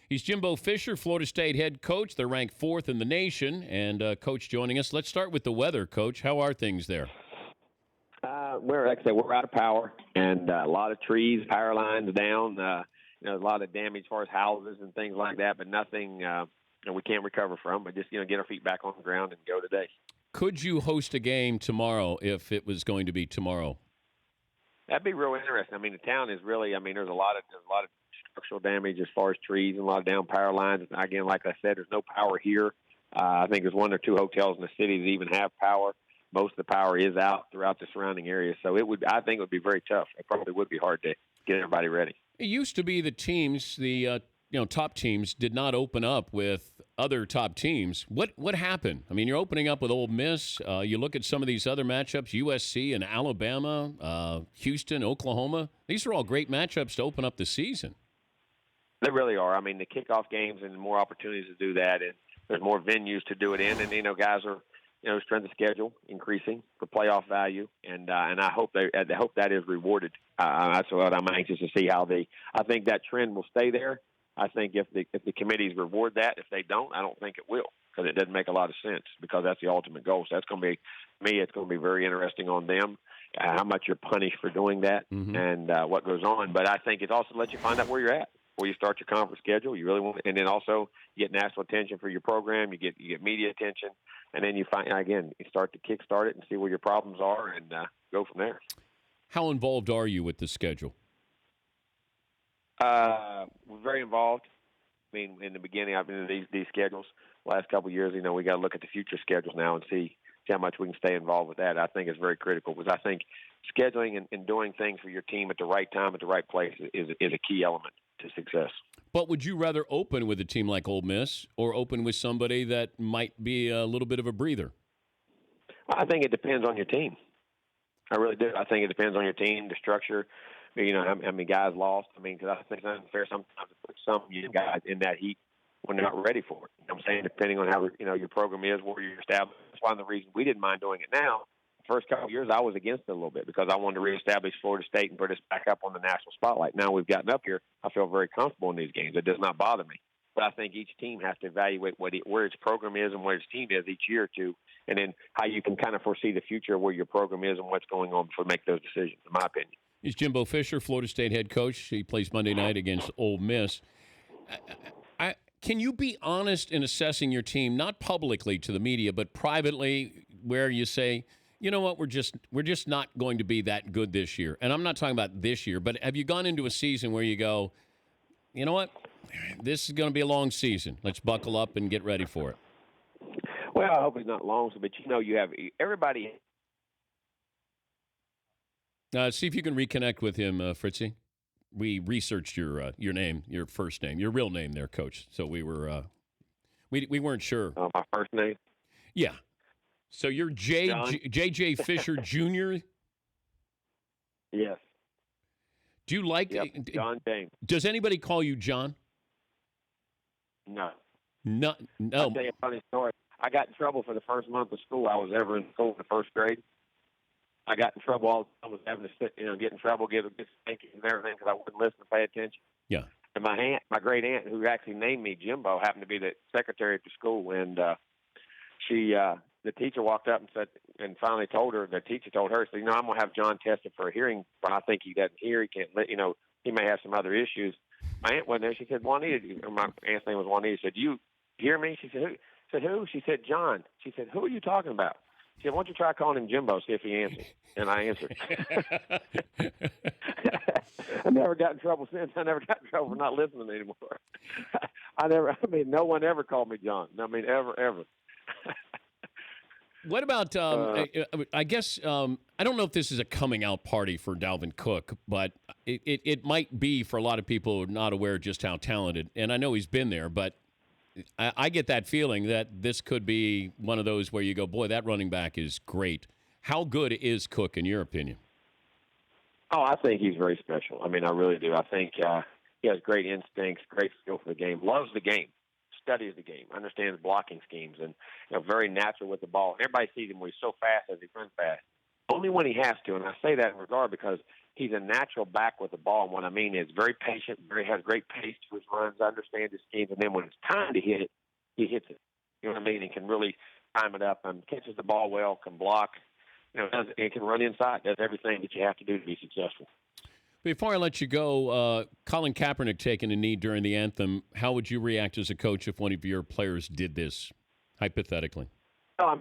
He's Jimbo Fisher, Florida State head coach. They're ranked fourth in the nation. And Coach joining us. Let's start with the weather, Coach. How are things there? Like I said, we're out of power, and a lot of trees, power lines down. A lot of damage as far as houses and things like that, but nothing we can't recover from. But just get our feet back on the ground and go today. Could you host a game tomorrow if it was going to be tomorrow? That'd be real interesting. I mean, the town is really. I mean, there's a lot of structural damage as far as trees and a lot of down power lines. Again, like I said, there's no power here. I think there's one or two hotels in the city that even have power. Most of the power is out throughout the surrounding area, so I think it would be very tough. It probably would be hard to get everybody ready. It used to be the teams, the top teams, did not open up with other top teams. What happened? I mean, you're opening up with Ole Miss. You look at some of these other matchups: USC and Alabama, Houston, Oklahoma. These are all great matchups to open up the season. They really are. I mean, the kickoff games and more opportunities to do that, and there's more venues to do it in, and guys are. Strength of schedule increasing for playoff value, and I hope that is rewarded. That's what I'm anxious to see how I think that trend will stay there. I think if the committees reward that, if they don't, I don't think it will, because it doesn't make a lot of sense, because that's the ultimate goal. So that's going to be it's going to be very interesting on them how much you're punished for doing that and what goes on. But I think it also lets you find out where you're at. Where you start your conference schedule, you really want, and then also you get national attention for your program. You get media attention, and then you start to kickstart it and see where your problems are, and go from there. How involved are you with the schedule? We're very involved. I mean, in the beginning, I've been in these schedules. Last couple of years, we got to look at the future schedules now and see how much we can stay involved with that. I think it's very critical, because I think scheduling and doing things for your team at the right time, at the right place is a key element to success. But would you rather open with a team like Ole Miss or open with somebody that might be a little bit of a breather? I think it depends on your team. I really do. I think it depends on your team, the structure, how many guys lost. I mean, because I think it's unfair sometimes to put some young guys in that heat when they're not ready for it. I'm saying depending on how your program is, where you're established. That's one of the reasons we didn't mind doing it now. First couple of years, I was against it a little bit, because I wanted to reestablish Florida State and put us back up on the national spotlight. Now we've gotten up here, I feel very comfortable in these games. It does not bother me. But I think each team has to evaluate where its program is and where its team is each year or two, and then how you can kind of foresee the future of where your program is and what's going on before you make those decisions, in my opinion. He's Jimbo Fisher, Florida State head coach. He plays Monday night against Ole Miss. Can you be honest in assessing your team, not publicly to the media, but privately, where you say, you know what, we're just not going to be that good this year? And I'm not talking about this year, but have you gone into a season where you go, you know what, this is going to be a long season. Let's buckle up and get ready for it. Well, I hope it's not long, but you have everybody. See if you can reconnect with him, Fritzy. We researched your name, your first name, your real name there, Coach. So we were we weren't sure. My first name? Yeah. So you're J.J. Fisher Jr.? Yes. Do you like John James? Does anybody call you John? No. No. I'll tell you a funny story. I got in trouble for the first month of school I was ever in school in the first grade. I got in trouble all the time. I was having to sit, get in trouble, get spankings and everything, because I wouldn't listen and pay attention. Yeah. And my great aunt, who actually named me Jimbo, happened to be the secretary at the school, and the teacher walked up and said, and finally told her, the teacher told her, said, I'm going to have John tested for a hearing, but I think he doesn't hear. He can't, he may have some other issues. My aunt went there. She said, Juanita, my aunt's name was Juanita. She said, do you hear me? She said, who? I said, who? She said, John. She said, who are you talking about? She said, why don't you try calling him Jimbo, see if he answers? And I answered. I never got in trouble since. I never got in trouble for not listening anymore. No one ever called me John. Ever. What about, I guess, I don't know if this is a coming out party for Dalvin Cook, but it might be for a lot of people who are not aware just how talented, and I know he's been there, but I get that feeling that this could be one of those where you go, boy, that running back is great. How good is Cook, in your opinion? Oh, I think he's very special. I really do. I think he has great instincts, great skill for the game, loves the game, studies the game, understands blocking schemes, and very natural with the ball. Everybody sees him when he's so fast as he runs fast. only when he has to. And I say that in regard because he's a natural back with the ball. And what I mean is very patient, has great pace to his runs, understands his schemes, and then when it's time to hit it, he hits it. You know what I mean? He can really time it up and catches the ball well, can block. He can run inside, does everything that you have to do to be successful. Before I let you go, Colin Kaepernick taking a knee during the anthem. How would you react as a coach if one of your players did this, hypothetically? Oh,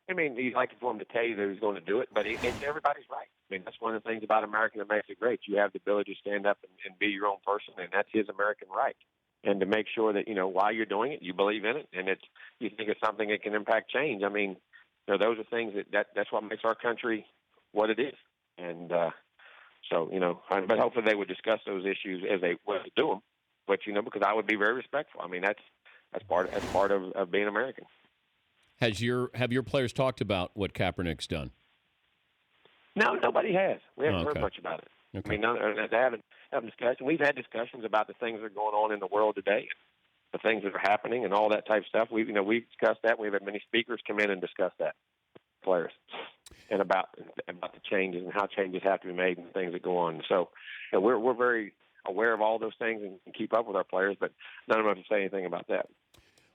I mean, you'd like for him to tell you that he's going to do it, but it's everybody's right. I mean, that's one of the things about America that makes it great. You have the ability to stand up and be your own person, and that's his American right. And to make sure that, while you're doing it, you believe in it, and you think it's something that can impact change. I mean, those are things that's what makes our country what it is. And so, but hopefully they would discuss those issues as they would do them. But, because I would be very respectful. I mean, that's part of being American. Have your players talked about what Kaepernick's done? No, nobody has. We haven't heard much about it. Okay. I mean, they haven't discussed. We've had discussions about the things that are going on in the world today, the things that are happening, and all that type of stuff. We've discussed that. We've had many speakers come in and discuss that, players, and about the changes and how changes have to be made and things that go on. So, we're very aware of all those things and keep up with our players, but none of them have to say anything about that.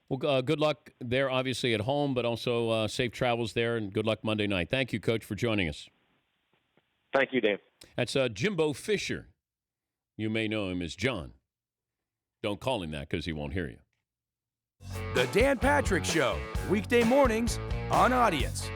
Well, good luck there, obviously, at home, but also safe travels there, and good luck Monday night. Thank you, Coach, for joining us. Thank you, Dan. That's Jimbo Fisher. You may know him as John. Don't call him that because he won't hear you. The Dan Patrick Show, weekday mornings on Audience.